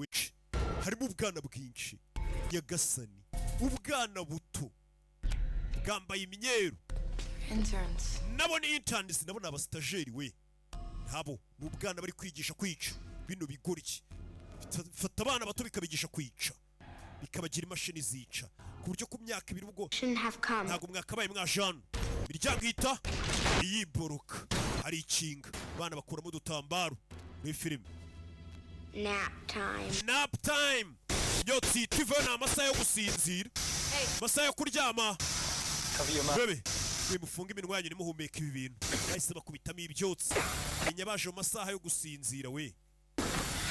which harimo ubwana bwinshi nyagasani ubwana buto bwambaye imyeru interns nabo ni interns nabo naba stagiaire we nabo ni ubwana bari kwigisha kwica bino bigoryi fata abana bato bikabigisha kwica bikabagira imashini zica ku buryo ku myaka ibiri ubwo ntago mwakabaye mwajana imiryango ihita iyiboroka hari ikinga abana bakuramo udutambaro muri filime nap time nyotsi tuve na amasaha yo gusinzira amasaha yo kuryama bebe mufunga iminwa yanyu nimuhumeka ibi bintu bahise bakubitamo ibyotsi menya baje mu masaha yo gusinzira we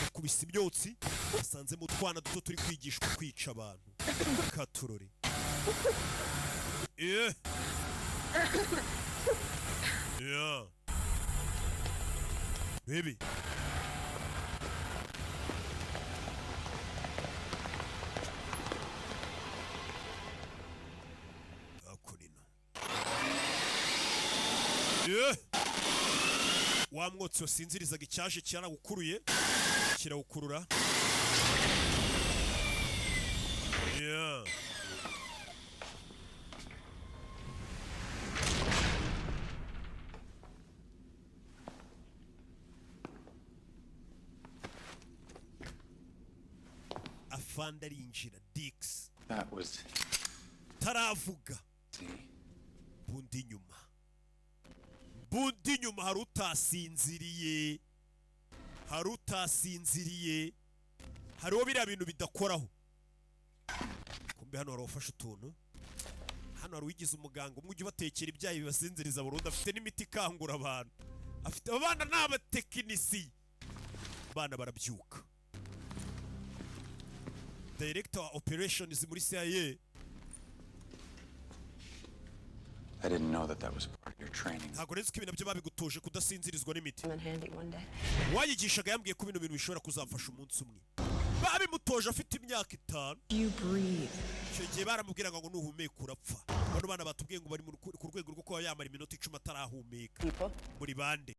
bakubise imyotsi basanze mu twana duto turi kwigishwa kwica abantu katurore yeah bebe akunino wa mwotsi wasinzirizaga icyaje cyaragukuruye kirawukurura afande arinjira Dix taravuga bundi nyuma hari utasinziriye hariho biriya bintu bidakoraho kumbe hano hari ufashe utuntu hano hari uwigize umuganga umwe ujya ubatekera ibyayi bibasinziriza burundu afite n'imiti ikangura abantu afite abana n'abatekinisi abana barabyuka director wa operations muri CIA I didn't know that was part of your training. ntago rero ibintu byo babigutoje kudasinzirizwa n'imiti wayigishaga yambwiye ko bino bintu bishobora kuzamfasha umunsi umwe babimutoje afite imyaka 5 icyo gihe baramubwiraga ngo nuhumeka urapfa bano bana batubwiye ngo bari ku rwego rwo kuba yamara iminota 10 atarahumeka muri bande